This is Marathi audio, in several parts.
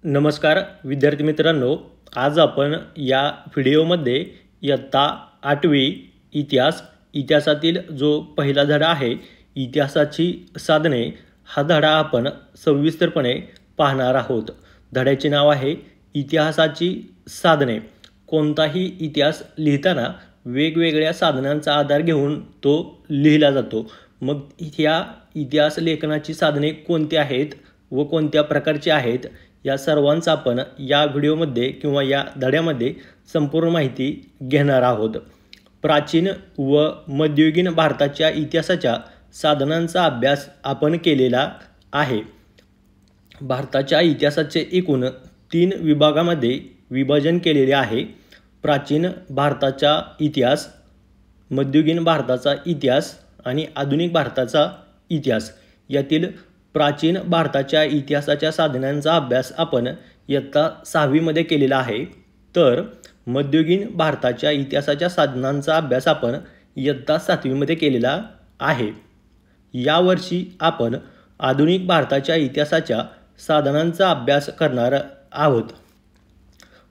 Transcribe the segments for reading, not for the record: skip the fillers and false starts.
नमस्कार विद्यार्थी मित्रांनो, आज आपण या व्हिडिओमध्ये इयत्ता 8वी इतिहासातील जो पहिला धडा आहे, इतिहासाची साधने, हा धडा आपण सविस्तरपणे पाहणार आहोत. धड्याचे नाव आहे इतिहासाची साधने. कोणताही इतिहास लिहिताना वेगवेगळ्या साधनांचा आधार घेऊन तो लिहिला जातो. मग ह्या इतिहास लेखनाची साधने कोणती आहेत व कोणत्या प्रकारची आहेत, या सर्वांचा आपण या व्हिडिओमध्ये किंवा या धड्यामध्ये संपूर्ण माहिती घेणार आहोत. प्राचीन व मध्ययुगीन भारताच्या इतिहासाच्या साधनांचा अभ्यास आपण केलेला आहे. भारताच्या इतिहासाचे एकूण 3 विभागामध्ये विभाजन केलेले आहे. प्राचीन भारताचा इतिहास, मध्ययुगीन भारताचा इतिहास आणि आधुनिक भारताचा इतिहास. यातील प्राचीन भारताच्या इतिहासाच्या साधनांचा अभ्यास आपण इयत्ता 6वी मध्ये केलेला आहे. तर मध्ययुगीन भारताच्या इतिहासाच्या साधनांचा अभ्यास आपण इयत्ता 7वी मध्ये केलेला आहे. यावर्षी आपण आधुनिक भारताच्या इतिहासाच्या साधनांचा अभ्यास करणार आहोत.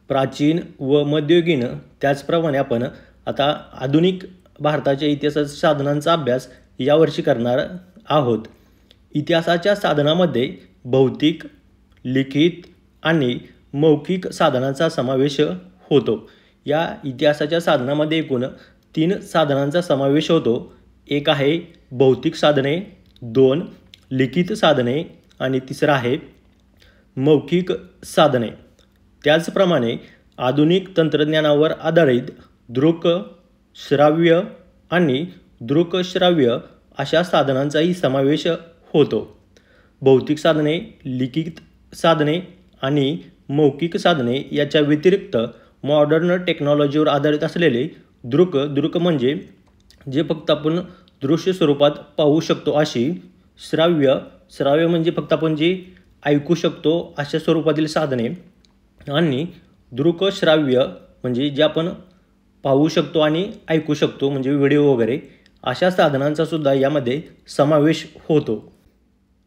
प्राचीन व मध्ययुगीन, त्याचप्रमाणे आपण आता आधुनिक भारताच्या इतिहासाच्या साधनांचा अभ्यास यावर्षी करणार आहोत. इतिहासाच्या साधनामध्ये भौतिक, लिखित आणि मौखिक साधनांचा समावेश होतो. या इतिहासाच्या साधनामध्ये एकूण 3 साधनांचा समावेश होतो. एक आहे भौतिक साधने, 2 लिखित साधने आणि तिसरं आहे मौखिक साधने. त्याचप्रमाणे आधुनिक तंत्रज्ञानावर आधारित दृक, श्राव्य आणि दृकश्राव्य अशा साधनांचाही समावेश होतो. भौतिक साधने, लिखित साधने आणि मौखिक साधने याच्या व्यतिरिक्त मॉडर्न टेक्नॉलॉजीवर आधारित असलेले दृक म्हणजे जे फक्त आपण दृश्य स्वरूपात पाहू शकतो अशी, श्राव्य म्हणजे फक्त आपण जे ऐकू शकतो अशा स्वरूपातील साधने, आणि दृकश्राव्य म्हणजे जे आपण पाहू शकतो आणि ऐकू शकतो म्हणजे व्हिडिओ वगैरे, अशा साधनांचा सुद्धा यामध्ये समावेश होतो.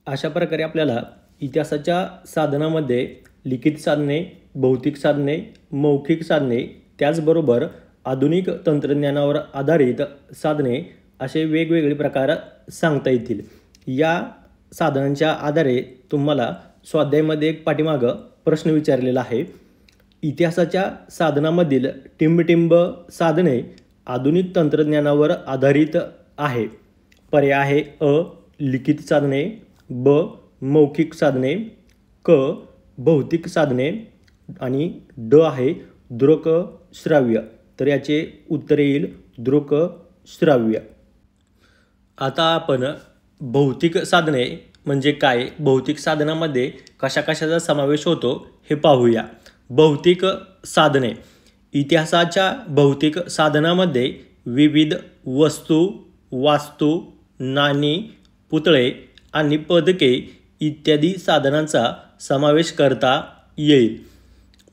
अशा प्रकारे आपल्याला इतिहासाच्या साधनामध्ये लिखित साधने, भौतिक साधने, मौखिक साधने, त्याचबरोबर आधुनिक तंत्रज्ञानावर आधारित साधने असे वेगवेगळे प्रकार सांगता येतील. या साधनांच्या आधारे तुम्हाला स्वाध्यायामध्ये एक पाठीमागं प्रश्न विचारलेला आहे. इतिहासाच्या साधनामधील टिंबटिंब साधने आधुनिक तंत्रज्ञानावर आधारित आहे. पर्याय आहे अ लिखित साधने, ब मौखिक साधने, क भौतिक साधने आणि ड आहे दृकश्राव्य. तर याचे उत्तर येईल दृकश्राव्य. आता आपण भौतिक साधने म्हणजे काय, भौतिक साधनामध्ये कशाचा समावेश होतो हे पाहूया. भौतिक साधने. इतिहासाच्या भौतिक साधनामध्ये विविध वस्तू, वास्तू, नाणी, पुतळे आणि पदके इत्यादी साधनांचा समावेश करता येईल.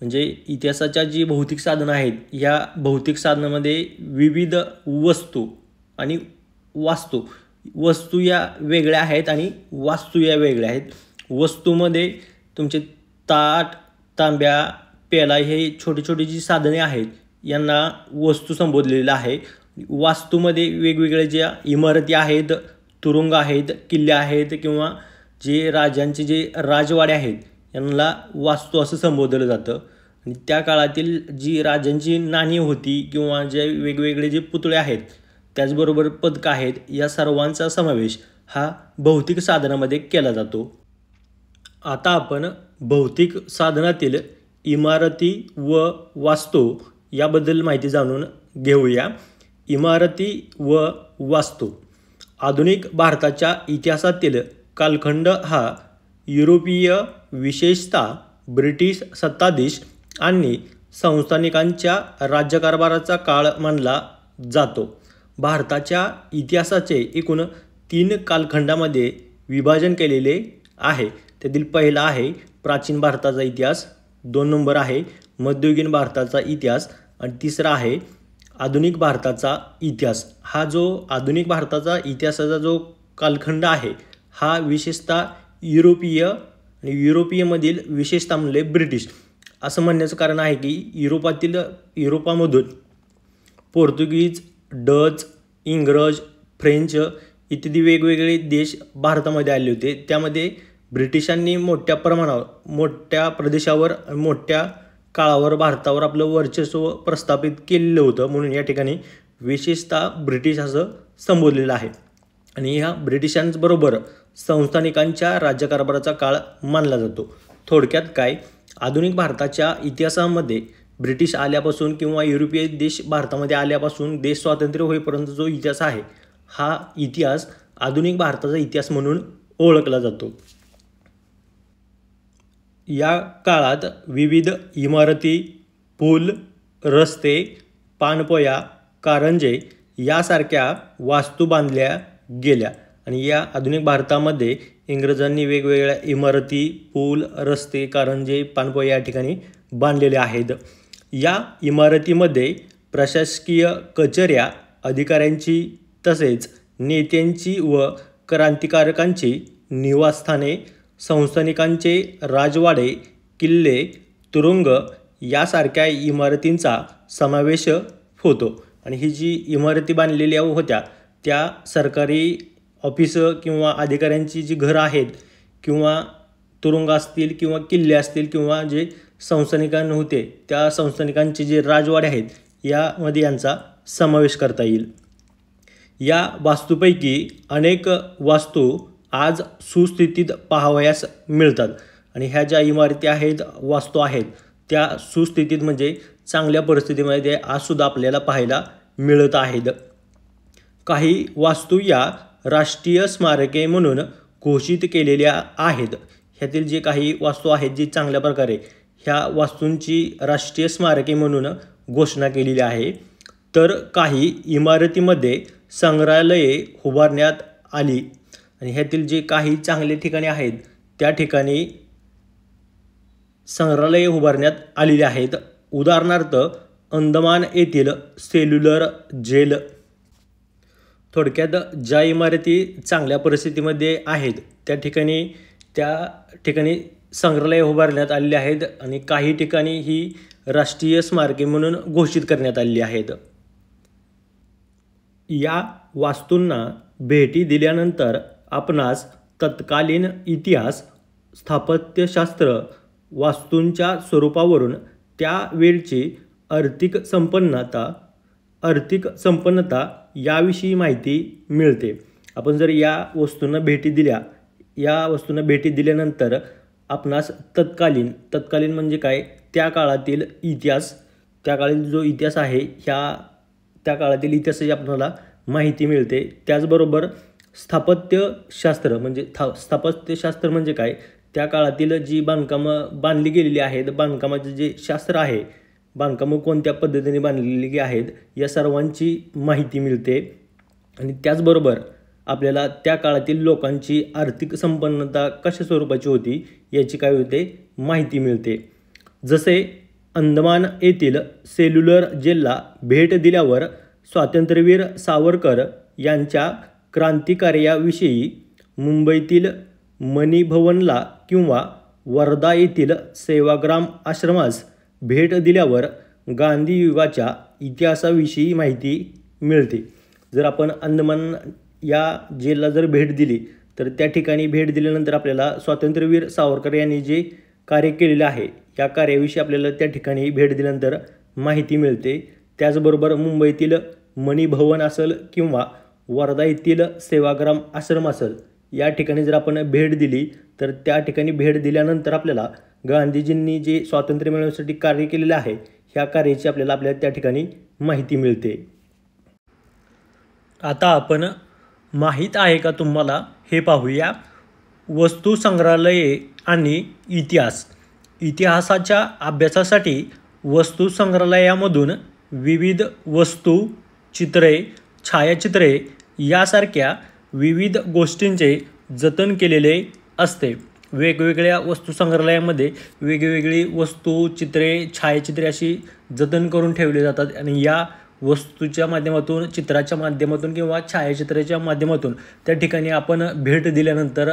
म्हणजे इतिहासाच्या जी भौतिक साधनं आहेत, या भौतिक साधनामध्ये विविध वस्तू आणि वस्तू या वेगळ्या आहेत आणि वास्तू या वेगळ्या आहेत. वस्तूमध्ये तुमचे ताट, तांब्या, पेला हे छोटी जी साधने आहेत यांना वस्तू संबोधलेलं आहे. वास्तूमध्ये वेगवेगळ्या ज्या इमारती आहेत, तुरुंग आहेत, किल्ले आहेत किंवा जे राजांचे जे राजवाडे आहेत यांना वास्तू असं संबोधलं जातं. आणि त्या काळातील जी राजांची नाणी होती किंवा जे वेगवेगळे जे पुतळे आहेत, त्याचबरोबर पदकं आहेत, या सर्वांचा समावेश हा भौतिक साधनामध्ये केला जातो. आता आपण भौतिक साधनातील इमारती व वास्तू याबद्दल माहिती जाणून घेऊया. इमारती व वास्तू. आधुनिक भारताच्या इतिहासातील कालखंड हा युरोपीय, विशेषतः ब्रिटिश सत्ताधीश आणि संस्थानिकांच्या राज्यकारभाराचा काळ मानला जातो. भारताच्या इतिहासाचे एकूण 3 कालखंडामध्ये विभाजन केलेले आहे. त्यातील पहिला आहे प्राचीन भारताचा इतिहास, 2 नंबर आहे मध्ययुगीन भारताचा इतिहास आणि तिसरा आहे आधुनिक भारताचा इतिहास. हा जो आधुनिक भारताचा इतिहासाचा जो कालखंड आहे हा विशेषतः युरोपीय आणि युरोपीयमधील विशेषतः म्हणले ब्रिटिश. असं म्हणण्याचं कारण आहे की युरोपामधून पोर्तुगीज, डच, इंग्रज, फ्रेंच इत्यादी वेगवेगळे देश भारतामध्ये आले होते. त्यामध्ये ब्रिटिशांनी मोठ्या प्रमाणावर, मोठ्या प्रदेशावर, मोठ्या काळावर भारतावर आपलं वर्चस्व प्रस्थापित केलेलं होतं. म्हणून या ठिकाणी विशेषतः ब्रिटिश असं संबोधलेलं आहे. आणि ह्या ब्रिटिशांबरोबर संस्थानिकांच्या राज्यकारभाराचा काळ मानला जातो. थोडक्यात काय, आधुनिक भारताच्या इतिहासामध्ये ब्रिटिश आल्यापासून किंवा युरोपीय देश भारतामध्ये आल्यापासून देश स्वातंत्र्य होईपर्यंत जो इतिहास आहे, हा इतिहास आधुनिक भारताचा इतिहास म्हणून ओळखला जातो. या काळात विविध इमारती, पूल, रस्ते, पाणपोया, कारंजे यासारख्या वास्तू बांधल्या गेल्या. आणि या आधुनिक भारतामध्ये इंग्रजांनी वेगवेगळ्या इमारती, पूल, रस्ते, कारंजे, पाणपोया या ठिकाणी बांधलेले आहेत. या इमारतीमध्ये प्रशासकीय कचऱ्या, अधिकाऱ्यांची तसेच नेत्यांची व क्रांतिकारकांची निवासस्थाने, संस्थानिकांचे राजवाडे, किल्ले, तुरुंग यासारख्या इमारतींचा समावेश होतो. आणि ही जी इमारती बांधलेल्या होत्या त्या सरकारी ऑफिसं किंवा अधिकाऱ्यांची जी घरं आहेत किंवा तुरुंग असतील किंवा किल्ले असतील किंवा जे संस्थानिकांना होते त्या संस्थानिकांचे जे राजवाडे आहेत यामध्ये यांचा समावेश करता येईल. या वास्तूपैकी अनेक वास्तू आज सुस्थितीत पाहावयास मिळतात. आणि ह्या ज्या इमारती आहेत, वास्तू आहेत, त्या सुस्थितीत म्हणजे चांगल्या परिस्थितीमध्ये आजसुद्धा आपल्याला पाहायला मिळत आहेत. काही वास्तू या राष्ट्रीय स्मारके म्हणून घोषित केलेल्या आहेत. ह्यातील जे काही वास्तू आहेत जी चांगल्या प्रकारे ह्या वास्तूंची राष्ट्रीय स्मारके म्हणून घोषणा केलेली आहे. तर काही इमारतीमध्ये संग्रहालये उभारण्यात आली. आणि ह्यातील जे काही चांगले ठिकाणे आहेत त्या ठिकाणी संग्रहालये उभारण्यात आलेली आहेत. उदाहरणार्थ अंदमान येथील सेल्युलर जेल. थोडक्यात ज्या इमारती चांगल्या परिस्थितीमध्ये आहेत त्या ठिकाणी संग्रहालय उभारण्यात आलेले आहेत. आणि काही ठिकाणी ही राष्ट्रीय स्मारके म्हणून घोषित करण्यात आलेली आहेत. या वास्तूंना भेटी दिल्यानंतर आपणास तत्कालीन इतिहास, स्थापत्यशास्त्र, वास्तूंच्या स्वरूपावरून त्यावेळची आर्थिक संपन्नता याविषयी माहिती मिळते. आपण जर या वस्तूंना भेटी दिल्यानंतर आपणास तत्कालीन म्हणजे काय, त्या काळातील इतिहास, त्या काळातील जो इतिहास आहे त्या काळातील इतिहासाची आपल्याला माहिती मिळते. त्याचबरोबर स्थापत्यशास्त्र म्हणजे काय, त्या काळातील जी बांधकामं बांधली गेलेली आहेत, बांधकामाचे जे शास्त्र आहे, बांधकामं कोणत्या पद्धतीने बांधलेली आहेत या सर्वांची माहिती मिळते. आणि त्याचबरोबर आपल्याला त्या काळातील लोकांची आर्थिक संपन्नता कशा स्वरूपाची होती याची काय होते माहिती मिळते. जसे अंदमान येथील सेल्युलर जेलला भेट दिल्यावर स्वातंत्र्यवीर सावरकर यांच्या क्रांतिकार्याविषयी, मुंबईतील मणिभवनला किंवा वर्धा येथील सेवाग्राम आश्रमास भेट दिल्यावर गांधी युगाच्या इतिहासाविषयी माहिती मिळते. जर आपण अंदमान या जेलला जर भेट दिली तर त्या ठिकाणी भेट दिल्यानंतर आपल्याला स्वातंत्र्यवीर सावरकर यांनी जे कार्य केलेलं आहे या कार्याविषयी आपल्याला त्या ठिकाणी भेट दिल्यानंतर माहिती मिळते. त्याचबरोबर मुंबईतील मणिभवन असेल किंवा वर्धा येथील सेवाग्राम आश्रम असेल या ठिकाणी जर आपण भेट दिली तर त्या ठिकाणी भेट दिल्यानंतर आपल्याला गांधीजींनी जे स्वातंत्र्य मिळवण्यासाठी कार्य केलेलं आहे ह्या कार्याची आपल्याला त्या ठिकाणी माहिती मिळते. आता आपण माहीत आहे का तुम्हाला हे पाहूया. वस्तू संग्रहालये आणि इतिहासाच्या अभ्यासासाठी वस्तू संग्रहालयामधून विविध वस्तू, चित्रे, छायाचित्रे यासारख्या विविध गोष्टींचे जतन केलेले असते. वेगवेगळ्या वस्तू संग्रहालयामध्ये वेगवेगळी वस्तू, चित्रे, छायाचित्रे अशी जतन करून ठेवली जातात. आणि या वस्तूच्या माध्यमातून, चित्राच्या माध्यमातून किंवा छायाचित्राच्या माध्यमातून त्या ठिकाणी आपण भेट दिल्यानंतर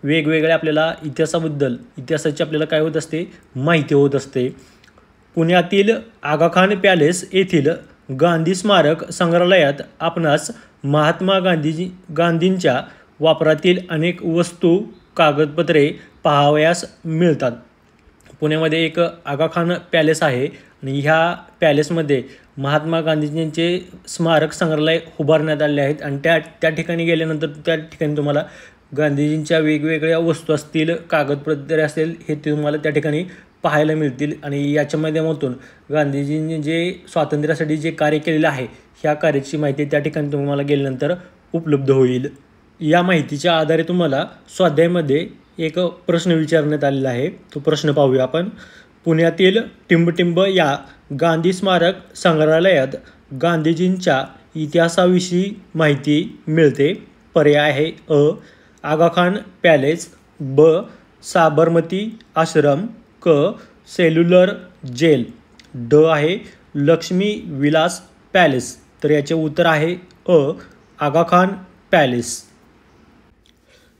वेगवेगळ्या आपल्याला इतिहासाची आपल्याला काय होत असते, माहिती होत असते. पुण्यातील आगाखान पॅलेस येथील गांधी स्मारक संग्रहालयात आपणास महात्मा गांधींच्या वापरातील अनेक वस्तू, कागदपत्रे पाहावयास मिळतात. पुण्यामध्ये एक आगाखान पॅलेस आहे आणि ह्या पॅलेसमध्ये महात्मा गांधीजींचे स्मारक संग्रहालय उभारण्यात आले आहेत आणि त्या ठिकाणी गेल्यानंतर त्या ठिकाणी तुम्हाला गांधीजींच्या वेगवेगळ्या वस्तू असतील, कागदपत्रे असतील, हे तुम्हाला त्या ठिकाणी पाहायला मिळतील. आणि याच्या माध्यमातून गांधीजींनी जे स्वातंत्र्यासाठी जे कार्य केलेलं आहे ह्या कार्याची माहिती त्या ठिकाणी तुम्हाला गेल्यानंतर उपलब्ध होईल. या माहितीच्या आधारे तुम्हाला स्वाध्यायामध्ये एक प्रश्न विचारण्यात आलेला आहे. तो प्रश्न पाहूया आपण. पुण्यातील टिंबटिंब या गांधी स्मारक संग्रहालयात गांधीजींच्या इतिहासाविषयी माहिती मिळते. पर्याय आहे अ. आगाखान पॅलेस, ब. साबरमती आश्रम, क. सेल्युलर जेल, ड आहे लक्ष्मी विलास पॅलेस. तर याचे उत्तर आहे अ. आगाखान पॅलेस.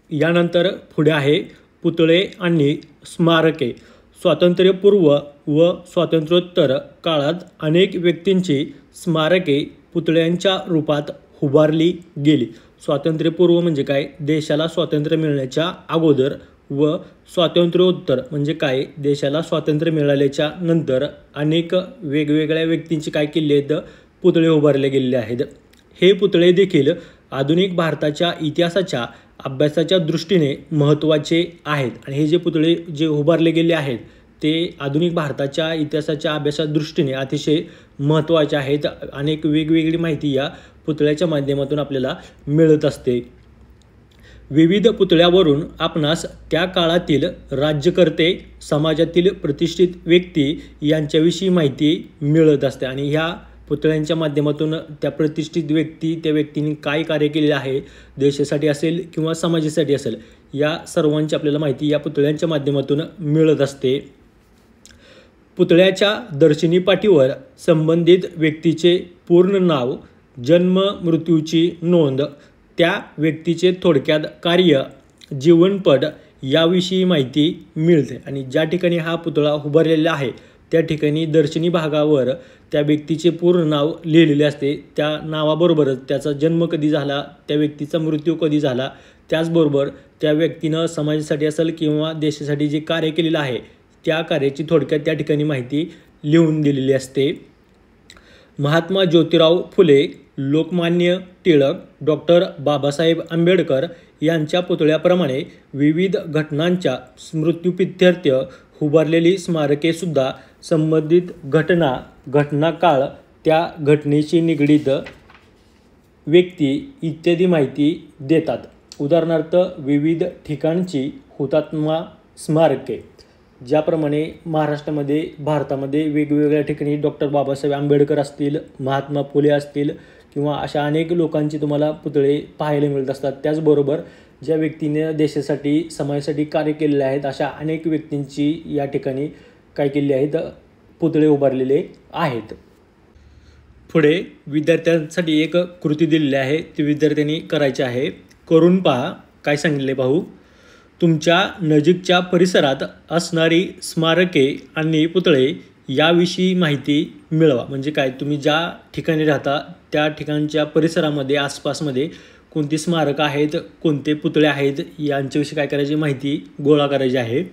यानंतर पुढे आहे पुतळे आणि स्मारके. स्वातंत्र्यपूर्व व स्वातंत्र्योत्तर काळात अनेक व्यक्तींची स्मारके पुतळ्यांच्या रूपात उभारली गेली. स्वातंत्र्यपूर्व म्हणजे काय, देशाला स्वातंत्र्य मिळण्याच्या अगोदर, व स्वातंत्र्योत्तर म्हणजे काय, देशाला स्वातंत्र्य मिळाल्याच्या नंतर अनेक वेगवेगळ्या व्यक्तींची काय केली आहेत, पुतळे उभारले गेलेले आहेत. हे पुतळे देखील आधुनिक भारताच्या इतिहासाच्या अभ्यासाच्या दृष्टीने महत्त्वाचे आहेत. आणि हे जे पुतळे जे उभारले गेले आहेत ते आधुनिक भारताच्या इतिहासाच्या अभ्यासाच्या दृष्टीने अतिशय महत्त्वाचे आहेत. अनेक वेगवेगळी माहिती या पुतळ्याच्या माध्यमातून आपल्याला मिळत असते. विविध पुतळ्यावरून आपणास त्या काळातील राज्यकर्ते, समाजातील प्रतिष्ठित व्यक्ती यांच्याविषयी माहिती मिळत असते. आणि ह्या पुतळ्यांच्या माध्यमातून त्या प्रतिष्ठित व्यक्ती, त्या व्यक्तींनी काय कार्य केलेले आहे, देशासाठी असेल किंवा समाजासाठी असेल, या सर्वांची आपल्याला माहिती या पुतळ्यांच्या माध्यमातून मिळत असते. पुतळ्याच्या दर्शनी पाटीवर संबंधित व्यक्तीचे पूर्ण नाव, जन्म मृत्यूची नोंद, त्या व्यक्तीचे थोडक्यात कार्य, जीवनपट याविषयी माहिती मिळते. आणि ज्या ठिकाणी हा पुतळा उभारलेला आहे त्या ठिकाणी दर्शनी भागावर त्या व्यक्तीचे पूर्ण नाव लिहिलेले असते. त्या नावाबरोबरच त्याचा जन्म कधी झाला, त्या व्यक्तीचा मृत्यू कधी झाला, त्याचबरोबर त्या व्यक्तीनं समाजासाठी असेल किंवा देशासाठी जे कार्य केलेलं आहे त्या कार्याची थोडक्यात त्या ठिकाणी माहिती लिहून दिलेली असते. महात्मा ज्योतिराव फुले, लोकमान्य टिळक, डॉक्टर बाबासाहेब आंबेडकर यांच्या पुतळ्याप्रमाणे विविध घटनांच्या स्मृत्युप्रित्यर्थ उभारलेली स्मारकेसुद्धा संबंधित घटनाकाळ, त्या घटनेशी निगडीत व्यक्ती इत्यादी माहिती देतात. उदाहरणार्थ विविध ठिकाणची हुतात्मा स्मारके, ज्याप्रमाणे महाराष्ट्रामध्ये, भारतामध्ये वेगवेगळ्या ठिकाणी डॉक्टर बाबासाहेब आंबेडकर असतील, महात्मा फुले असतील किंवा अशा अनेक लोकांची तुम्हाला पुतळे पाहायला मिळत असतात. त्याचबरोबर ज्या व्यक्तीने देशासाठी, समाजासाठी कार्य केलेले आहेत अशा अनेक व्यक्तींची या ठिकाणी काय केलेली आहेत, पुतळे उभारलेले आहेत. पुढे विद्यार्थ्यांसाठी एक कृती दिलेली आहे, ती विद्यार्थ्यांनी करायची आहे. करून पहा. काय सांगितले पाहू. तुमच्या नजीकच्या परिसरात असणारी स्मारके आणि पुतळे याविषयी माहिती मिळवा. म्हणजे काय, तुम्ही ज्या ठिकाणी राहता त्या ठिकाणच्या परिसरामध्ये, आसपासमध्ये कोणती स्मारकं आहेत, कोणते पुतळे आहेत यांच्याविषयी काय करायची, माहिती गोळा करायची आहे.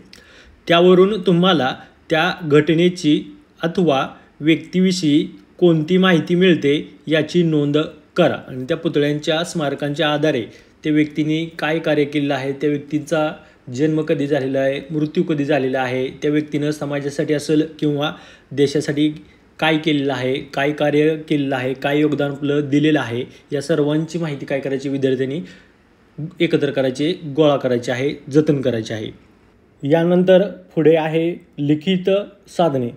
त्यावरून तुम्हाला त्या घटनेची अथवा व्यक्तीविषयी कोणती माहिती मिळते याची नोंद करा. आणि त्या पुतळ्यांच्या स्मारकांच्या आधारे त्या व्यक्तीने काय कार्य केलेलं आहे, त्या व्यक्तीचा जन्म कधी झालेला आहे, मृत्यू कधी झालेला आहे, त्या व्यक्तीनं समाजासाठी असेल किंवा देशासाठी काय केलेलं आहे, काय कार्य केलेलं आहे, काय योगदान आपलं दिलेलं आहे, या सर्वांची माहिती काय करायची, विद्यार्थ्यांनी एकत्र करायची, गोळा करायची आहे, जतन करायची आहे. यानंतर पुढे आहे लिखित साधने.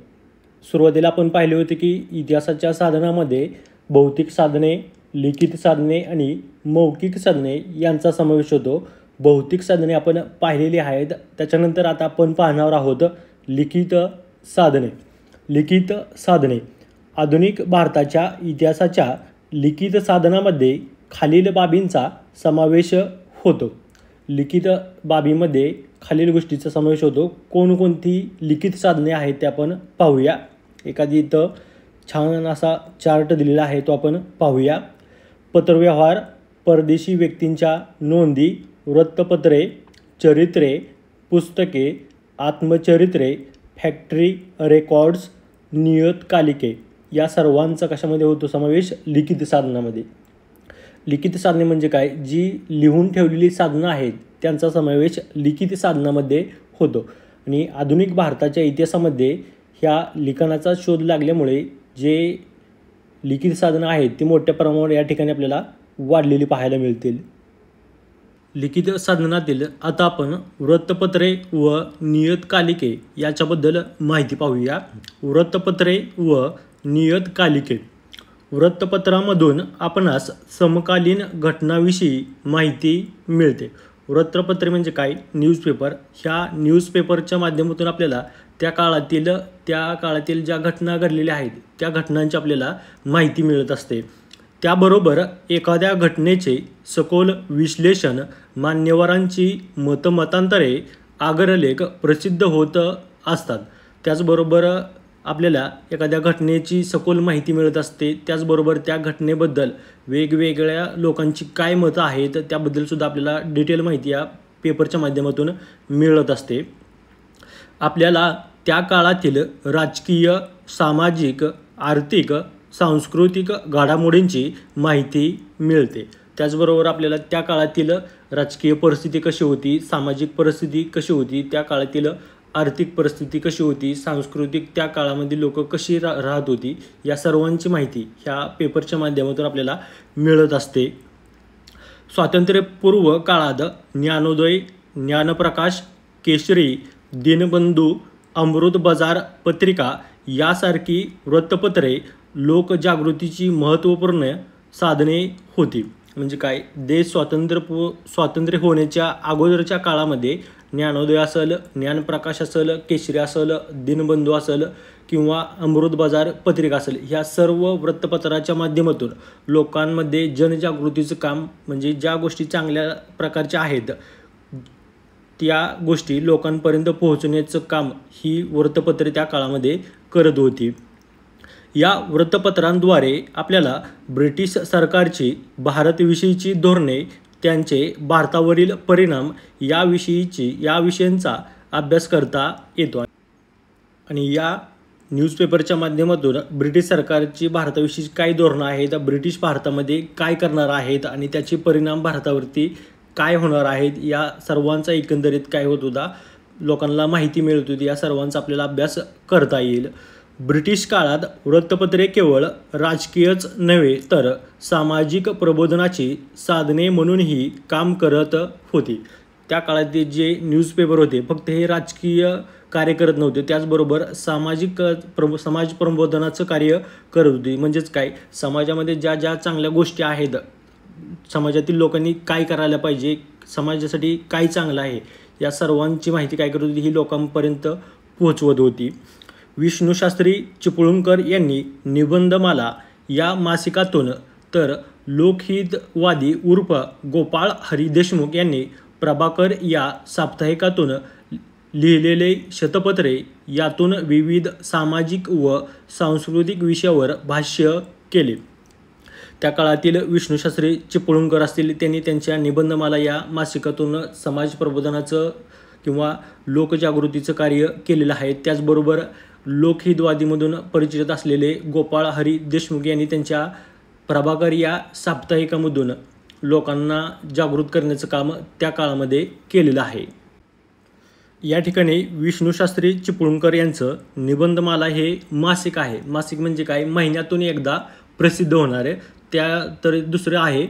सुरुवातीला आपण पाहिले होते की इतिहासाच्या साधनामध्ये भौतिक साधने, लिखित साधने आणि मौखिक साधने यांचा समावेश होतो. भौतिक साधने आपण पाहिलेली आहेत. त्याच्यानंतर आता आपण पाहणार आहोत लिखित साधने. लिखित साधने. आधुनिक भारताच्या इतिहासाच्या लिखित साधनामध्ये खालील बाबींचा समावेश होतो. लिखित बाबीमध्ये खालील गोष्टीचा समावेश होतो. कोणकोणती लिखित साधने आहेत ते आपण पाहूया. एखादी इथं छान असा चार्ट दिलेला आहे तो आपण पाहूया. पत्रव्यवहार, परदेशी व्यक्तींच्या नोंदी, वृत्तपत्रे, चरित्रे, पुस्तके, आत्मचरित्रे, फॅक्टरी रेकॉर्ड्स, नियतकालिके या सर्वांचा कशामध्ये होतो समावेश? लिखित साधनामध्ये. लिखित साधने म्हणजे काय? जी लिहून ठेवलेली साधनं आहेत त्यांचा समावेश लिखित साधनामध्ये होतो. आणि आधुनिक भारताच्या इतिहासामध्ये ह्या लिखाणाचा शोध लागल्यामुळे जे लिखित साधनं आहेत ती मोठ्या प्रमाणावर या ठिकाणी आपल्याला वाढलेली पाहायला मिळतील. लिखित साधनातील आता आपण वृत्तपत्रे व नियतकालिके याच्याबद्दल माहिती पाहूया. वृत्तपत्रे व नियतकालिके. वृत्तपत्रामधून आपणास समकालीन घटनाविषयी माहिती मिळते. वृत्तपत्रे म्हणजे काय? न्यूजपेपर. ह्या न्यूजपेपरच्या माध्यमातून आपल्याला त्या काळातील ज्या घटना घडलेल्या आहेत त्या घटनांची आपल्याला माहिती मिळत असते. त्याबरोबर एखाद्या घटनेचे सखोल विश्लेषण, मान्यवरांची मतमतांतरे, आग्रलेख प्रसिद्ध होत असतात. त्याचबरोबर आपल्याला एखाद्या घटनेची सखोल माहिती मिळत असते. त्याचबरोबर त्या घटनेबद्दल वेगवेगळ्या लोकांची काय मतं आहेत त्याबद्दलसुद्धा आपल्याला डिटेल माहिती या पेपरच्या माध्यमातून मिळत असते. आपल्याला त्या काळातील राजकीय, सामाजिक, आर्थिक, सांस्कृतिक घडामोडींची माहिती मिळते. त्याचबरोबर आपल्याला त्या काळातील राजकीय परिस्थिती कशी होती, सामाजिक परिस्थिती कशी होती, त्या काळातील आर्थिक परिस्थिती कशी होती, सांस्कृतिक त्या काळामध्ये लोक कशी राहत होती या सर्वांची माहिती ह्या पेपरच्या माध्यमातून आपल्याला मिळत असते. स्वातंत्र्यपूर्व काळात ज्ञानोदय, ज्ञानप्रकाश, केसरी, दिनबंधू, अमृत बाजार पत्रिका यासारखी वृत्तपत्रे लोकजागृतीची महत्त्वपूर्ण साधने होती. म्हणजे काय? देश स्वातंत्र्य होण्याच्या अगोदरच्या काळामध्ये ज्ञानोदय असेल, ज्ञानप्रकाश असेल, केसरी असेल, दिनबंधू असेल किंवा अमृत बाजार पत्रिका असेल, ह्या सर्व वृत्तपत्राच्या माध्यमातून लोकांमध्ये जनजागृतीचं काम, म्हणजे ज्या गोष्टी चांगल्या प्रकारच्या आहेत त्या गोष्टी लोकांपर्यंत पोहोचण्याचं काम ही वृत्तपत्रे त्या काळामध्ये करत होती. या वृत्तपत्रांद्वारे आपल्याला ब्रिटिश सरकारची भारताविषयीची धोरणे, त्यांचे भारतावरील परिणाम या विषयांचा अभ्यास करता येतो. आणि या न्यूजपेपरच्या माध्यमातून ब्रिटिश सरकारची भारताविषयी काय धोरणं आहेत, ब्रिटिश भारतामध्ये काय करणार आहेत आणि त्याचे परिणाम भारतावरती काय होणार आहेत या सर्वांचा एकंदरीत काय होत होता लोकांना माहिती मिळत होती. या सर्वांचा आपल्याला अभ्यास करता येईल. ब्रिटिश काळात वृत्तपत्रे केवळ राजकीयच नव्हे तर सामाजिक प्रबोधनाची साधने म्हणूनही काम करत होती. त्या काळातील जे न्यूजपेपर होते फक्त हे राजकीय कार्य करत नव्हते, त्याचबरोबर समाज प्रबोधनाचं कार्य करत होती. म्हणजेच काय? समाजामध्ये ज्या ज्या चांगल्या गोष्टी आहेत, समाजातील लोकांनी काय करायला पाहिजे, समाजासाठी काय चांगलं आहे या सर्वांची माहिती काय करत होती ही लोकांपर्यंत पोहोचवत होती. विष्णूशास्त्री चिपळूणकर यांनी निबंधमाला या मासिकातून तर लोकहितवादी उर्फ गोपाळ हरी देशमुख यांनी प्रभाकर या साप्ताहिकातून लिहिलेले शतपत्रे यातून विविध सामाजिक व सांस्कृतिक विषयावर भाष्य केले. त्या काळातील विष्णूशास्त्री चिपळूणकर असतील त्यांनी त्यांच्या निबंधमाला या मासिकातून समाज प्रबोधनाचं किंवा लोकजागृतीचं कार्य केलेलं आहे. त्याचबरोबर लोकहितवादीमधून परिचित असलेले गोपाळ हरी देशमुख यांनी त्यांच्या प्रभाकर या साप्ताहिकामधून लोकांना जागृत करण्याचं काम त्या काळामध्ये केलेलं आहे. या ठिकाणी विष्णूशास्त्री चिपळूणकर यांचं निबंधमाला हे मासिक आहे. मासिक म्हणजे काय? महिन्यातून एकदा प्रसिद्ध होणारे. तर दुसरं आहे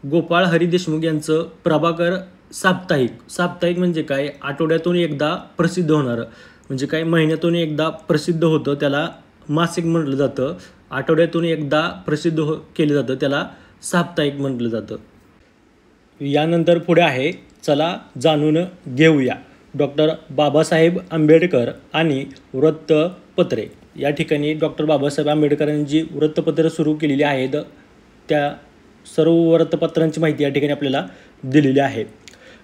गोपाळ हरी देशमुख यांचं प्रभाकर साप्ताहिक. साप्ताहिक म्हणजे काय? आठवड्यातून एकदा प्रसिद्ध होणारं. म्हणजे काय? महिन्यातून एकदा प्रसिद्ध होतं त्याला मासिक म्हटलं जातं. आठवड्यातून एकदा प्रसिद्ध केलं जातं त्याला साप्ताहिक म्हटलं जातं. यानंतर पुढे आहे चला जाणून घेऊया डॉक्टर बाबासाहेब आंबेडकर आणि वृत्तपत्रे. या ठिकाणी डॉक्टर बाबासाहेब आंबेडकरांनी जी वृत्तपत्र सुरू केलेली आहेत त्या सर्व वृत्तपत्रांची माहिती या ठिकाणी आपल्याला दिलेली आहे.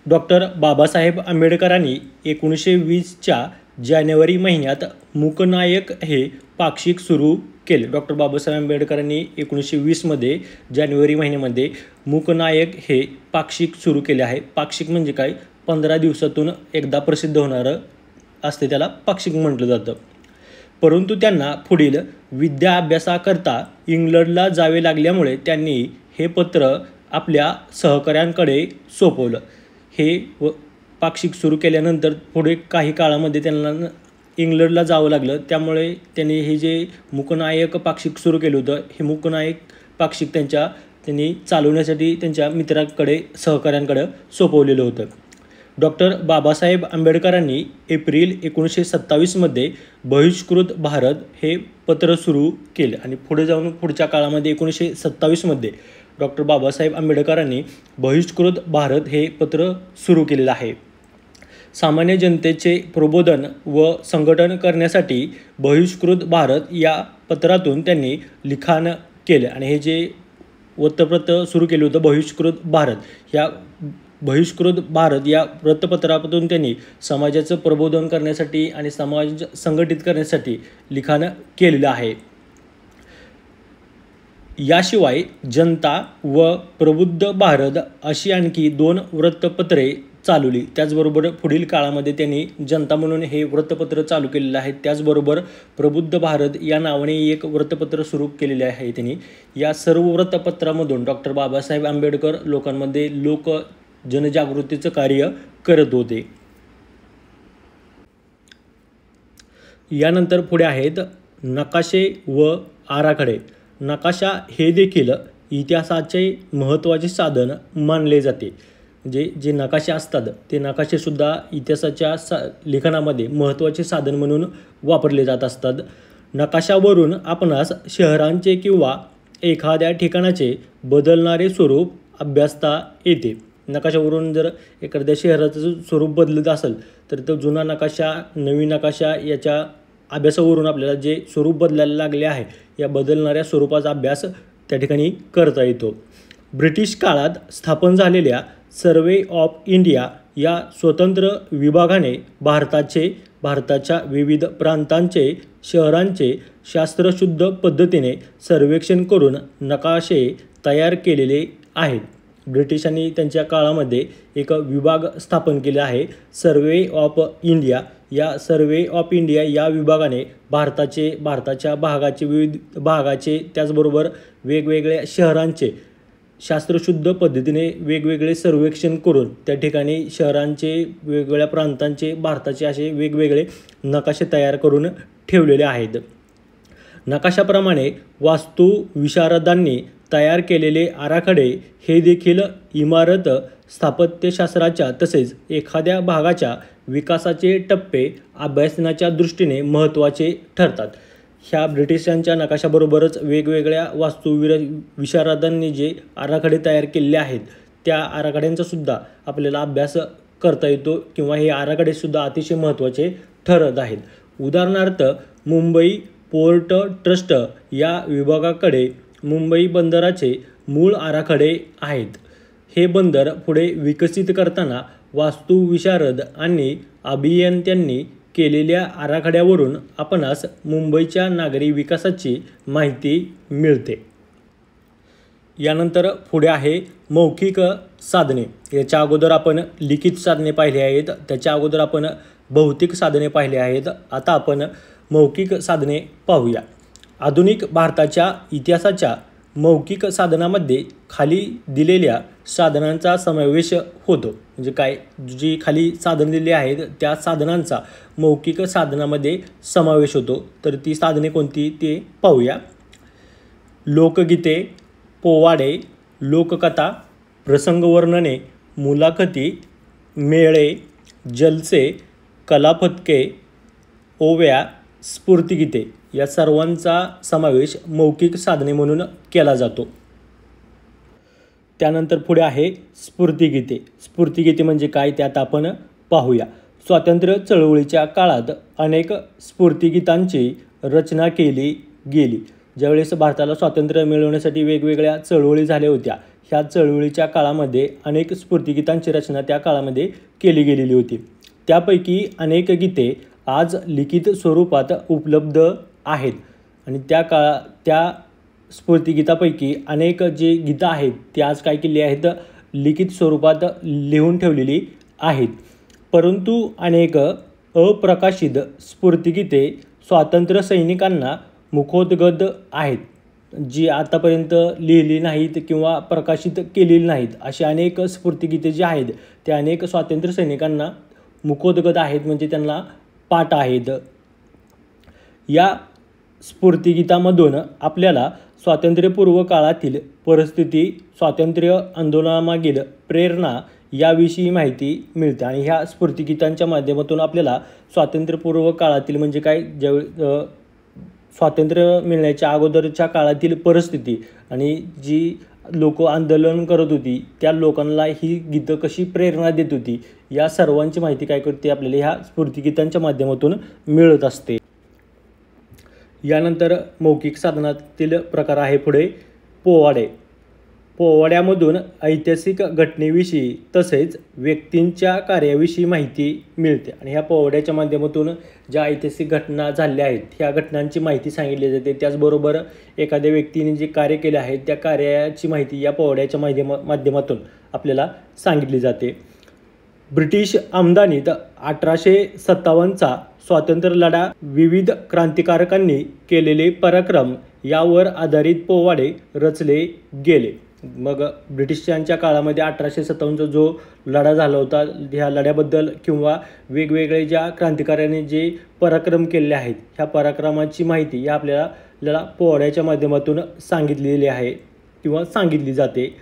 डॉक्टर बाबासाहेब आंबेडकरांनी 1920च्या जानेवारी महिन्यात मूकनायक हे पाक्षिक सुरू केले. डॉक्टर बाबासाहेब आंबेडकरांनी 1920मध्ये जानेवारी महिन्यामध्ये मूकनायक हे पाक्षिक सुरू केले आहे. पाक्षिक म्हणजे काय? 15 दिवसातून एकदा प्रसिद्ध होणारं असते, त्याला पाक्षिक म्हटलं जातं. परंतु त्यांना पुढील विद्या अभ्यासाकरता इंग्लंडला जावे लागल्यामुळे त्यांनी हे पत्र आपल्या सहकाऱ्यांकडे सोपवलं. हे पाक्षिक सुरू केल्यानंतर पुढे काही काळामध्ये त्यांना इंग्लंडला जावं लागलं. त्यामुळे त्यांनी हे जे मूकनायक पाक्षिक सुरू केलं होतं, हे मूकनायक पाक्षिक त्यांनी चालवण्यासाठी त्यांच्या मित्रांकडे सहकाऱ्यांकडे सोपवलेलं होतं. डॉक्टर बाबासाहेब आंबेडकरांनी एप्रिल 1927मध्ये बहिष्कृत भारत हे पत्र सुरू केले आणि पुढे जाऊन पुढच्या काळामध्ये 1927मध्ये डॉक्टर बाबासाहेब आंबेडकरांनी बहिष्कृत भारत हे पत्र सुरू केलेलं आहे. सामान्य जनतेचे प्रबोधन व संघटन करण्यासाठी बहिष्कृत भारत या पत्रातून त्यांनी लिखाण केले आणि हे जे वृत्तपत्र सुरू केलं होतं बहिष्कृत भारत या वृत्तपत्रातून त्यांनी समाजाचं प्रबोधन करण्यासाठी आणि समाज संघटित करण्यासाठी लिखाण केलेलं आहे. याशिवाय जनता व प्रबुद्ध भारत अशी आणखी 2 वृत्तपत्रे चालवली. त्याचबरोबर पुढील काळामध्ये त्यांनी जनता म्हणून हे वृत्तपत्र चालू केलेलं आहे. त्याचबरोबर प्रबुद्ध भारत या नावाने एक वृत्तपत्र सुरू केलेले आहे त्यांनी. या सर्व वृत्तपत्रामधून डॉक्टर बाबासाहेब आंबेडकर लोकांमध्ये जनजागृतीचं कार्य करत होते. यानंतर पुढे आहेत नकाशे व आराखडे. नकाशा हे देखील इतिहासाचे महत्त्वाचे साधन मानले जाते. जे नकाशे असतात ते नकाशेसुद्धा इतिहासाच्या लेखनामध्ये महत्त्वाचे साधन म्हणून वापरले जात असतात. नकाशावरून आपणास शहरांचे किंवा एखाद्या ठिकाणाचे बदलणारे स्वरूप अभ्यासता येते. नकाशावरून जर एखाद्या शहराचं स्वरूप बदलत असेल तर तो जुना नकाशा नवीन नकाशा याच्या अभ्यासावरून आपल्याला जे स्वरूप बदलायला लागले आहे या बदलणाऱ्या स्वरूपाचा अभ्यास त्या ठिकाणी करता येतो. ब्रिटिश काळात स्थापन झालेल्या सर्वे ऑफ इंडिया या स्वतंत्र विभागाने भारताच्या विविध प्रांतांचे शहरांचे शास्त्रशुद्ध पद्धतीने सर्वेक्षण करून नकाशे तयार केलेले आहेत. ब्रिटिशांनी त्यांच्या काळामध्ये एक विभाग स्थापन केला आहे सर्वे ऑफ इंडिया. या सर्वे ऑफ इंडिया या विभागाने भारताच्या विविध भागाचे त्याचबरोबर वेगवेगळ्या शहरांचे शास्त्रशुद्ध पद्धतीने वेगवेगळे सर्वेक्षण करून त्या ठिकाणी शहरांचे वेगवेगळ्या प्रांतांचे भारताचे असे वेगवेगळे नकाशे तयार करून ठेवलेले आहेत. नकाशाप्रमाणे वास्तुविशारदांनी तयार केलेले आराखडे हे देखील इमारत स्थापत्यशास्त्राच्या तसेच एखाद्या भागाच्या विकासाचे टप्पे अभ्यासनाच्या दृष्टीने महत्त्वाचे ठरतात. ह्या ब्रिटिशांच्या नकाशाबरोबरच वेगवेगळ्या विशारदांनी जे आराखडे तयार केलेले आहेत त्या आराखड्यांचासुद्धा आपल्याला अभ्यास करता येतो किंवा हे आराखडेसुद्धा अतिशय महत्त्वाचे ठरत आहेत. उदाहरणार्थ मुंबई पोर्ट ट्रस्ट या विभागाकडे मुंबई बंदराचे मूळ आराखडे आहेत. हे बंदर पुढे विकसित करताना वास्तुविशारद आणि अभियंत्यांनी केलेल्या आराखड्यावरून आपणास मुंबईच्या नागरी विकासाची माहिती मिळते. यानंतर पुढे आहे मौखिक साधने. याच्या अगोदर आपण लिखित साधने पाहिली आहेत, त्याच्या अगोदर आपण भौतिक साधने पाहिली आहेत. आता आपण मौखिक साधने पाहूया. आधुनिक भारताच्या इतिहासाच्या मौखिक साधनामध्ये खाली दिलेल्या साधनांचा समावेश होतो. म्हणजे काय, जी खाली साधन दिली आहेत त्या साधनांचा मौखिक साधनामध्ये समावेश होतो. तर ती साधने कोणती ते पाहूया. लोकगीते, पोवाडे, लोककथा, प्रसंगवर्णने, मुलाखती, मेळे, जलसे, कलापथके, ओव्या, स्फूर्तिगीते या सर्वांचा समावेश मौखिक साधने म्हणून केला जातो. त्यानंतर पुढे आहे स्फूर्तिगीते. स्फूर्तिगीते म्हणजे काय ते आता आपण पाहूया. स्वातंत्र्य चळवळीच्या काळात अनेक स्फूर्तिगीतांची रचना केली गेली. ज्यावेळेस भारताला स्वातंत्र्य मिळवण्यासाठी वेगवेगळ्या चळवळी झाल्या होत्या, ह्या चळवळीच्या काळामध्ये अनेक स्फूर्तिगीतांची रचना त्या काळामध्ये केली गेलेली होती. त्यापैकी अनेक गीते आज लिखित स्वरूपात उपलब्ध आहेत आणि त्या स्फूर्तिगीतापैकी अनेक जे गीतं आहेत ती आज काय केली आहेत, लिखित स्वरूपात लिहून ठेवलेली आहेत. परंतु अनेक अप्रकाशित स्फूर्तिगीते स्वातंत्र्य सैनिकांना मुखोद्गत आहेत, जी आतापर्यंत लिहिली नाहीत किंवा प्रकाशित केलेली नाहीत. अशी अनेक स्फूर्तिगीते जी आहेत ते अनेक स्वातंत्र्य सैनिकांना मुखोद्गत आहेत, म्हणजे त्यांना पाठ आहेत. या स्फूर्तिगीतामधून आपल्याला स्वातंत्र्यपूर्व काळातील परिस्थिती, स्वातंत्र्य आंदोलनामागील प्रेरणा याविषयी माहिती मिळते. आणि ह्या स्फूर्तिगीतांच्या माध्यमातून आपल्याला स्वातंत्र्यपूर्व काळातील म्हणजे काय, ज्यावेळी स्वातंत्र्य मिळण्याच्या अगोदरच्या काळातील परिस्थिती आणि जी लोक आंदोलन करत होती त्या लोकांना ही गीतं कशी प्रेरणा देत होती, या सर्वांची माहिती काय करते आपल्याला ह्या स्फूर्तिगीतांच्या माध्यमातून मिळत असते. यानंतर मौखिक साधनातील प्रकार आहे पुढे पोवाडे. पोवाड्यामधून ऐतिहासिक घटनेविषयी तसेच व्यक्तींच्या कार्याविषयी माहिती मिळते. आणि ह्या पोवाड्याच्या माध्यमातून ज्या ऐतिहासिक घटना झाल्या आहेत ह्या घटनांची माहिती सांगितली जाते. त्याचबरोबर एखाद्या व्यक्तीने जे कार्य केले आहे त्या कार्याची माहिती या पोवाड्याच्या माध्यमातून आपल्याला सांगितली जाते. ब्रिटिश आमदानीत 1857चा स्वातंत्र्य लढा, विविध क्रांतिकारकांनी केलेले पराक्रम यावर आधारित पोवाडे रचले गेले. मग ब्रिटिशांच्या काळामध्ये 1857चा जो लढा झाला होता ह्या लढ्याबद्दल किंवा वेगवेगळे ज्या क्रांतिकारकांनी जे पराक्रम केले आहेत ह्या पराक्रमाची माहिती या आपल्याला पोवाड्याच्या माध्यमातून सांगितलेली आहे किंवा सांगितली जाते.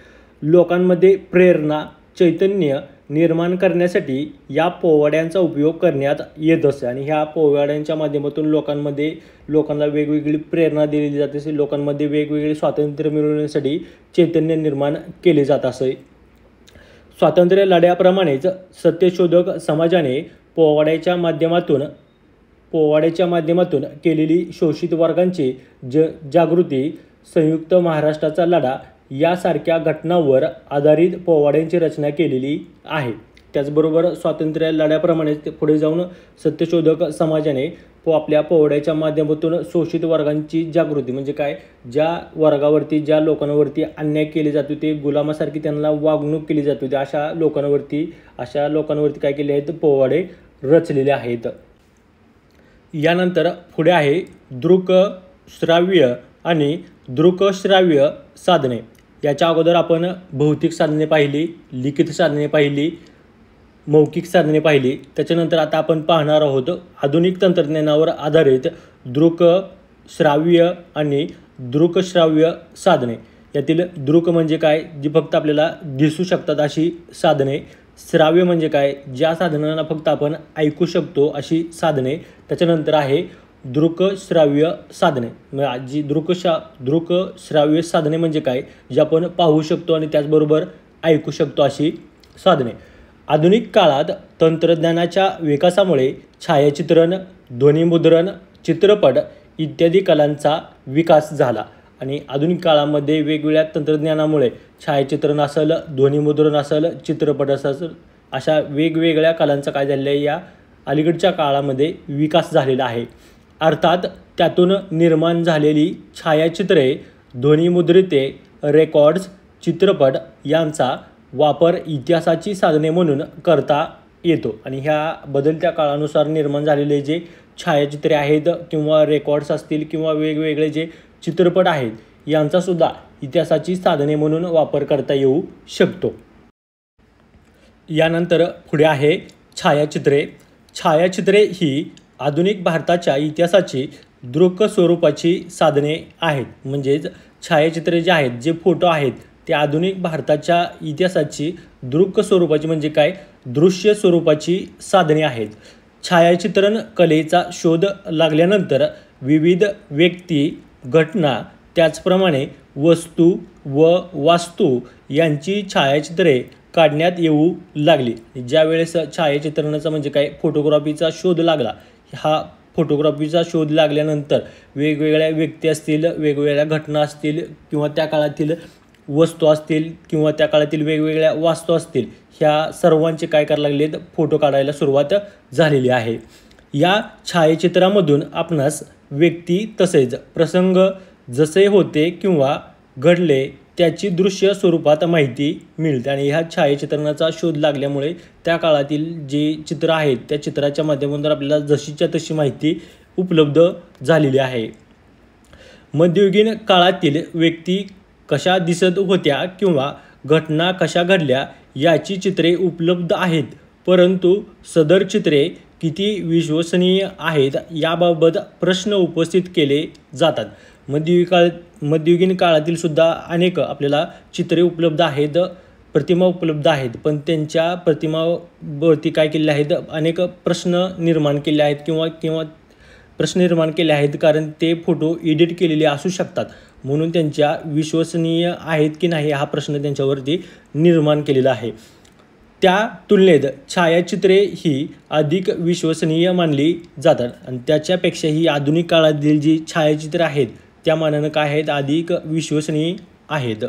लोकांमध्ये प्रेरणा, चैतन्य निर्माण करण्यासाठी या पोवाड्यांचा उपयोग करण्यात येत असे. आणि ह्या पोवाड्यांच्या माध्यमातून लोकांना वेगवेगळी प्रेरणा दिली जात असे, लोकांमध्ये वेगवेगळे स्वातंत्र्य मिळवण्यासाठी चैतन्य निर्माण केले जात असे. स्वातंत्र्य लढ्याप्रमाणेच सत्यशोधक समाजाने पोवाड्याच्या माध्यमातून केलेली शोषित वर्गांची जागृती, संयुक्त महाराष्ट्राचा लढा यासारख्या घटनांवर आधारित पोवाड्यांची रचना केलेली आहे. त्याचबरोबर स्वातंत्र्य लढ्याप्रमाणेच पुढे जाऊन सत्यशोधक समाजाने आपल्या पोवाड्याच्या माध्यमातून शोषित वर्गांची जागृती, म्हणजे काय, ज्या वर्गावरती ज्या लोकांवरती अन्याय केले जात होते, गुलामासारखी त्यांना वागणूक केली जात होती, अशा लोकांवरती काय केले आहेत, पोवाडे रचलेले आहेत. यानंतर पुढे आहे दृकश्राव्य आणि दृकश्राव्य साधने. याच्या अगोदर आपण भौतिक साधने पाहिली, लिखित साधने पाहिली, मौखिक साधने पाहिली. त्याच्यानंतर आता आपण पाहणार आहोत आधुनिक तंत्रज्ञानावर आधारित दृकश्राव्य आणि दृकश्राव्य साधने. यातील दृक म्हणजे काय, जी फक्त आपल्याला दिसू शकतात अशी साधने. श्राव्य म्हणजे काय, ज्या साधनांना फक्त आपण ऐकू शकतो अशी साधने. त्याच्यानंतर आहे दृकश्राव्य साधने. जी दृकश्राव्य साधने म्हणजे काय, जे आपण पाहू शकतो आणि त्याचबरोबर ऐकू शकतो अशी साधने. आधुनिक काळात तंत्रज्ञानाच्या विकासामुळे छायाचित्रण, ध्वनिमुद्रण, चित्रपट इत्यादी कलांचा विकास झाला. आणि आधुनिक काळामध्ये वेगवेगळ्या तंत्रज्ञानामुळे छायाचित्रण असेल, ध्वनिमुद्रण असेल, चित्रपट असेल, अशा वेगवेगळ्या कलांचा काय झालेलं आहे, या अलीकडच्या काळामध्ये विकास झालेला आहे. अर्थात त्यातून निर्माण झालेली छायाचित्रे, ध्वनिमुद्रिते, रेकॉर्ड्स, चित्रपट यांचा वापर इतिहासाची साधने म्हणून करता येतो. आणि ह्या बदलत्या काळानुसार निर्माण झालेले जे छायाचित्रे आहेत किंवा रेकॉर्ड्स असतील किंवा वेगवेगळे जे चित्रपट आहेत यांचासुद्धा इतिहासाची साधने म्हणून वापर करता येऊ शकतो. यानंतर पुढे आहे छायाचित्रे. छायाचित्रे ही आधुनिक भारताच्या इतिहासाची दृक स्वरूपाची साधने आहेत. म्हणजेच छायाचित्रे जे आहेत, जे फोटो आहेत, ते आधुनिक भारताच्या इतिहासाची दृक स्वरूपाची म्हणजे काय, दृश्य स्वरूपाची साधने आहेत. छायाचित्रण कलेचा शोध लागल्यानंतर विविध व्यक्ती, घटना, त्याचप्रमाणे वस्तू व वास्तू यांची छायाचित्रे काढण्यात येऊ लागली. ज्या वेळेस छायाचित्रणाचा म्हणजे काय, फोटोग्राफीचा शोध लागला, हा फोटोग्राफीचा शोध लागल्यानंतर वेगवेगळ्या व्यक्ती असतील, वेगवेगळ्या घटना असतील किंवा त्या काळातील वस्तू असतील किंवा त्या काळातील वेगवेगळ्या वास्तू असतील, ह्या सर्वांचे काय करायला लागलेत, फोटो काढायला सुरुवात झालेली आहे. या छायाचित्रामधून आपणास व्यक्ती तसेच प्रसंग जसे होते किंवा घडले त्याची दृश्य स्वरूपात माहिती मिळते. आणि ह्या छायाचित्रणाचा शोध लागल्यामुळे त्या काळातील जे चित्र आहेत त्या चित्राच्या माध्यमातून आपल्याला जशीच्या तशी माहिती उपलब्ध झालेली आहे. मध्ययुगीन काळातील व्यक्ती कशा दिसत होत्या किंवा घटना कशा घडल्या याची चित्रे उपलब्ध आहेत, परंतु सदर चित्रे किती विश्वसनीय आहेत याबाबत प्रश्न उपस्थित केले जातात. मध्ययुगीन काळातील सुद्धा अनेक आपल्याला चित्रे उपलब्ध आहेत, प्रतिमा उपलब्ध आहेत, पण त्यांच्या प्रतिमावरती काय केले आहेत, अनेक प्रश्न निर्माण केले आहेत किंवा प्रश्न निर्माण केले आहेत, कारण ते फोटो एडिट केलेले असू शकतात. म्हणून त्यांच्या विश्वसनीय आहेत की नाही हा प्रश्न त्यांच्यावरती निर्माण केलेला आहे. त्या तुलनेत छायाचित्रे ही अधिक विश्वसनीय मानली जातात आणि त्याच्यापेक्षाही आधुनिक काळातील जी छायाचित्रे आहेत त्या मानानं काय आहेत, अधिक विश्वसनीय आहेत.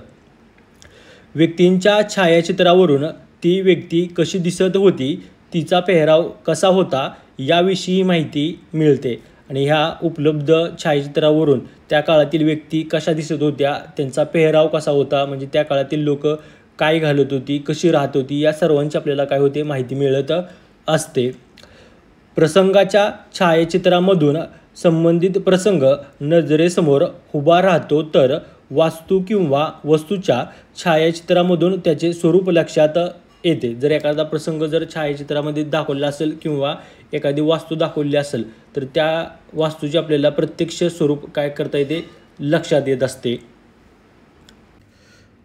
व्यक्तींच्या छायाचित्रावरून ती व्यक्ती कशी दिसत होती, तिचा पेहराव कसा होता याविषयी माहिती मिळते. आणि ह्या उपलब्ध छायाचित्रावरून त्या काळातील व्यक्ती कशा दिसत होत्या, त्यांचा पेहराव कसा होता, म्हणजे त्या काळातील लोक काय घालत होती, कशी राहत होती, या सर्वांची आपल्याला काय होते, माहिती मिळत असते. प्रसंगाच्या छायाचित्रामधून संबंधित प्रसंग नजरेसमोर उभा राहतो, तर वास्तू किंवा वस्तूच्या छायाचित्रामधून त्याचे स्वरूप लक्षात येते. जर एखादा प्रसंग जर छायाचित्रामध्ये दाखवलेला असेल किंवा एखादी वास्तू दाखवली असेल तर त्या वास्तूचे आपल्याला प्रत्यक्ष स्वरूप काय करता येते, लक्षात येत असते.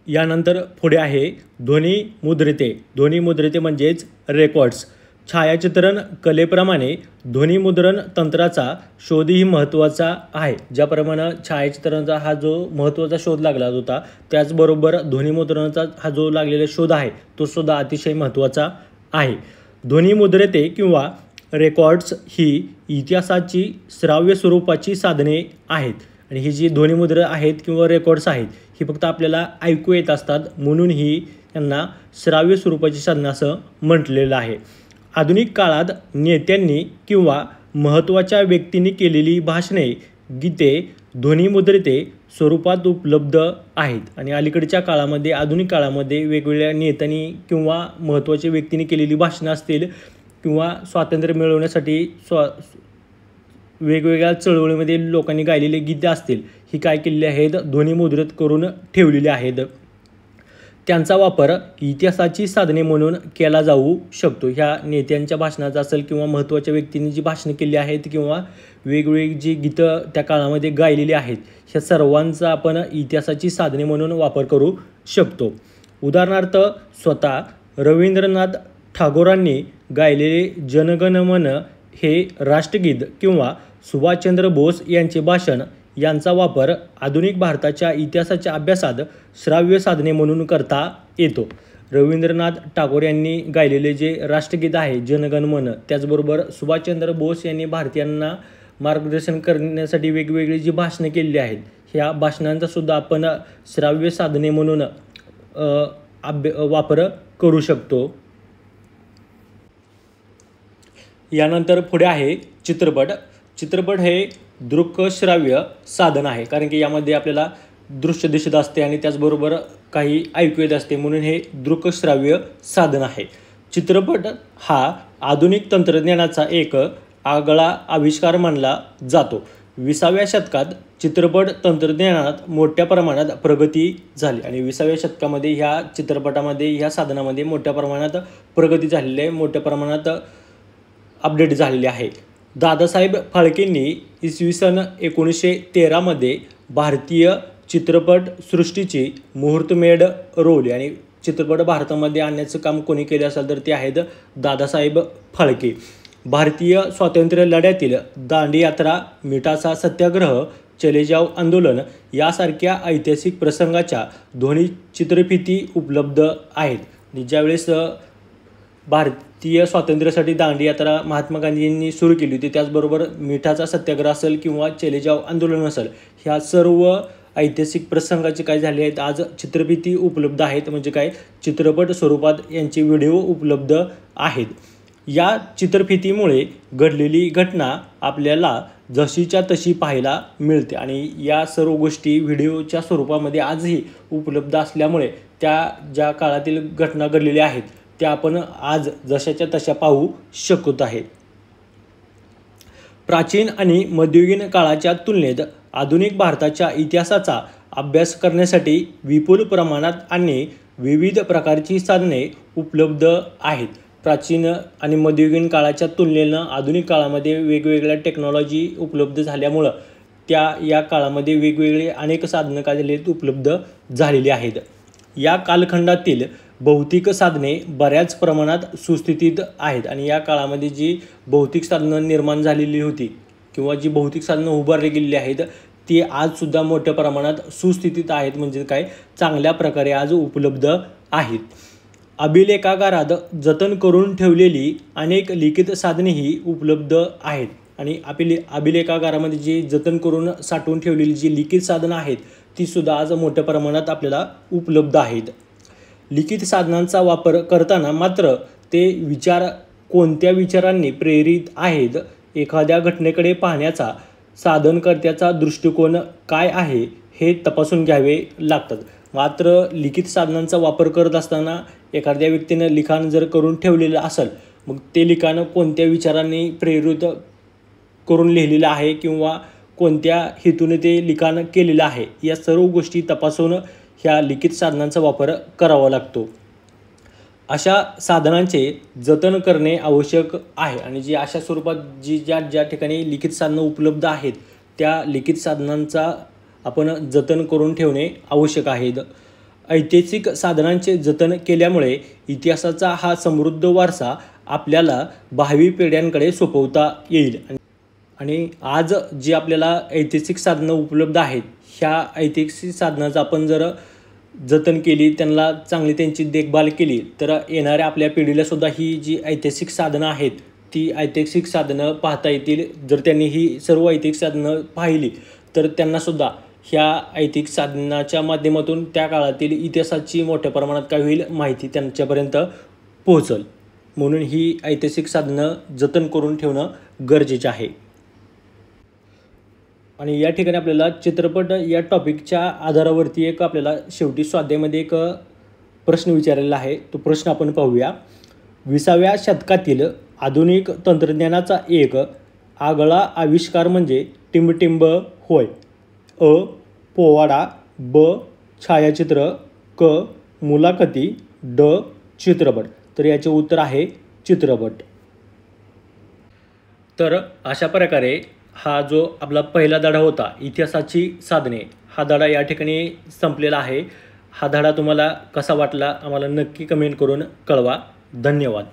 यानंतर पुढे आहे ध्वनिमुद्रिते. ध्वनिमुद्रिते म्हणजेच रेकॉर्ड्स. छायाचित्रण कलेप्रमाणे ध्वनिमुद्रण तंत्राचा शोधही महत्त्वाचा आहे. ज्याप्रमाणे छायाचित्रणाचा हा जो महत्त्वाचा शोध लागला होता, त्याचबरोबर ध्वनिमुद्रणाचा हा जो लागलेला शोध आहे तो सुद्धा अतिशय महत्त्वाचा आहे. ध्वनिमुद्रिते किंवा रेकॉर्ड्स ही इतिहासाची श्राव्य स्वरूपाची साधने आहेत. आणि ही जी ध्वनिमुद्र आहेत किंवा रेकॉर्ड्स आहेत ही फक्त आपल्याला ऐकू येत असतात, म्हणून ही यांना श्राव्य स्वरूपाची साधनं असं म्हटलेलं आहे. आधुनिक काळात नेत्यांनी किंवा महत्त्वाच्या व्यक्तींनी केलेली भाषणे, गीते ध्वनिमुद्रिते स्वरूपात उपलब्ध आहेत. आणि अलीकडच्या काळामध्ये, आधुनिक काळामध्ये वेगवेगळ्या नेत्यांनी किंवा महत्त्वाच्या व्यक्तींनी केलेली भाषणं असतील किंवा स्वातंत्र्य मिळवण्यासाठी वेगवेगळ्या चळवळीमध्ये लोकांनी गायलेले गीते असतील, ही काय केलेली आहेत, ध्वनिमुद्रित करून ठेवलेली आहेत. त्यांचा वापर इतिहासाची साधने म्हणून केला जाऊ शकतो. ह्या नेत्यांच्या भाषणाचा असेल किंवा महत्त्वाच्या व्यक्तींनी जी भाषणं केली आहेत किंवा वेगवेगळी जी गीतं त्या काळामध्ये गायलेली आहेत, ह्या सर्वांचा आपण इतिहासाची साधने म्हणून वापर करू शकतो. उदाहरणार्थ स्वतः रवींद्रनाथ टागोरांनी गायलेले जनगणमन हे राष्ट्रगीत किंवा सुभाषचंद्र बोस यांचे भाषण यांचा वापर आधुनिक भारताच्या इतिहासाच्या अभ्यासात श्राव्य साधने म्हणून करता येतो. रवींद्रनाथ टागोर यांनी गायलेले जे राष्ट्रगीत आहे जनगणमन, त्याचबरोबर सुभाषचंद्र बोस यांनी भारतीयांना मार्गदर्शन करण्यासाठी वेगवेगळी जी भाषणं केलेली आहेत, ह्या भाषणांचा सुद्धा आपण श्राव्य साधने म्हणून वापर करू शकतो. यानंतर पुढे आहे चित्रपट. चित्रपट हे दृकश्राव्य साधन आहे, कारण की यामध्ये आपल्याला दृश्य दिसत असते आणि त्याचबरोबर काही ऐकू येत असते, म्हणून हे दृकश्राव्य साधन आहे. चित्रपट हा आधुनिक तंत्रज्ञानाचा एक आगळा आविष्कार मानला जातो. 20व्या शतकात चित्रपट तंत्रज्ञानात मोठ्या प्रमाणात प्रगती झाली आणि 20व्या शतकामध्ये ह्या चित्रपटामध्ये, ह्या साधनामध्ये मोठ्या प्रमाणात प्रगती झालेली आहे, मोठ्या प्रमाणात अपडेट झालेले आहे. दादासाहेब फाळकेंनी इसवी सन 1913 भारतीय चित्रपट सृष्टीची मुहूर्तमेढ रोवली आणि चित्रपट भारतामध्ये आणण्याचं काम कोणी केले असेल तर ते आहेत दादासाहेब फाळके. भारतीय स्वातंत्र्य लढ्यातील दांडी यात्रा, मिठाचा सत्याग्रह, चले जाव आंदोलन यासारख्या ऐतिहासिक प्रसंगाच्या ध्वनिचित्रफिती उपलब्ध आहेत. ज्यावेळेस भारतीय स्वातंत्र्यासाठी दांडी यात्रा महात्मा गांधींनी सुरू केली होती, त्याचबरोबर मिठाचा सत्याग्रह असेल किंवा चले जाव आंदोलन असेल, ह्या सर्व ऐतिहासिक प्रसंगाचे काय झाले आहेत, आज चित्रफिती उपलब्ध आहेत, म्हणजे काय चित्रपट स्वरूपात यांचे व्हिडिओ उपलब्ध आहेत. या चित्रफितीमुळे घडलेली घटना आपल्याला जशीच्या तशी पाहायला मिळते आणि या सर्व गोष्टी व्हिडिओच्या स्वरूपामध्ये आजही उपलब्ध असल्यामुळे त्या ज्या काळातील घटना घडलेल्या आहेत त्या आपण आज जशाच्या तशा पाहू शकत आहे. प्राचीन आणि मध्ययुगीन काळाच्या तुलनेत आधुनिक भारताच्या इतिहासाचा अभ्यास करण्यासाठी विपुल प्रमाणात आणि विविध प्रकारची साधने उपलब्ध आहेत. प्राचीन आणि मध्ययुगीन काळाच्या तुलनेनं आधुनिक काळामध्ये वेगवेगळ्या टेक्नॉलॉजी उपलब्ध झाल्यामुळं या काळामध्ये वेगवेगळे अनेक साधनं काय झाली उपलब्ध झालेली आहेत. या कालखंडातील भौतिक साधने बऱ्याच प्रमाणात सुस्थितीत आहेत आणि या काळामध्ये जी भौतिक साधनं निर्माण झालेली होती किंवा जी भौतिक साधनं उभारली गेलेली आहेत ती आजसुद्धा मोठ्या प्रमाणात सुस्थितीत आहेत, म्हणजे काय चांगल्या प्रकारे आज उपलब्ध आहेत. अभिलेखागारात जतन करून ठेवलेली अनेक लिखित साधनेही उपलब्ध आहेत आणि अभिलेखागारामध्ये जी जतन करून साठवून ठेवलेली जी लिखित साधनं आहेत ती सुद्धा आज मोठ्या प्रमाणात आपल्याला उपलब्ध आहेत. लिखित साधनांचा वापर करताना मात्र ते कोणत्या विचारांनी प्रेरित आहेत, एखाद्या घटनेकडे पाहण्याचा साधनकर्त्याचा दृष्टिकोन काय आहे हे तपासून घ्यावे लागतात. मात्र लिखित साधनांचा वापर करत असताना एखाद्या व्यक्तीनं लिखाण जर करून ठेवलेलं असेल मग ते लिखाण कोणत्या विचारांनी प्रेरित करून लिहिलेलं आहे किंवा कोणत्या हेतूने ते लिखाण केलेलं आहे या सर्व गोष्टी तपासून ह्या लिखित साधनांचा वापर करावा लागतो. अशा साधनांचे जतन करणे आवश्यक आहे आणि अशा स्वरूपात ज्या ठिकाणी लिखित साधनं उपलब्ध आहेत त्या लिखित साधनांचा आपण जतन करून ठेवणे आवश्यक आहे. ऐतिहासिक साधनांचे जतन केल्यामुळे इतिहासाचा हा समृद्ध वारसा आपल्याला भावी पिढ्यांकडे सोपवता येईल आणि आज जी आपल्याला ऐतिहासिक साधनं उपलब्ध आहेत ह्या ऐतिहासिक साधनांचं आपण जर जतन केली, त्यांना चांगली त्यांची देखभाल केली तर येणाऱ्या आपल्या पिढीला सुद्धा ही जी ऐतिहासिक साधनं आहेत ती ऐतिहासिक साधनं पाहता येतील. जर त्यांनी ही सर्व ऐतिहासिक साधनं पाहिली तर त्यांनासुद्धा ह्या ऐतिहासिक साधनाच्या माध्यमातून त्या काळातील इतिहासाची मोठ्या प्रमाणात काय होईल माहिती त्यांच्यापर्यंत पोहोचल. म्हणून ही ऐतिहासिक साधनं जतन करून ठेवणं गरजेचं आहे. आणि या ठिकाणी आपल्याला चित्रपट या टॉपिकच्या आधारावरती एक आपल्याला शेवटी स्वाध्यायामध्ये एक प्रश्न विचारलेला आहे. तो प्रश्न आपण पाहूया. 20व्या शतकातील आधुनिक तंत्रज्ञानाचा एक आगळा आविष्कार म्हणजे टिंबटिंब होय. अ. पोवाडा, ब. छायाचित्र, क. मुलाखती, ड. चित्रपट. तर याचे उत्तर आहे चित्रपट. तर अशा प्रकारे हा जो आपला पहिला धडा होता इतिहासाची साधने हा धडा या ठिकाणी संपलेला आहे. हा धडा तुम्हाला कसा वाटला आम्हाला नक्की कमेंट करून कळवा. धन्यवाद.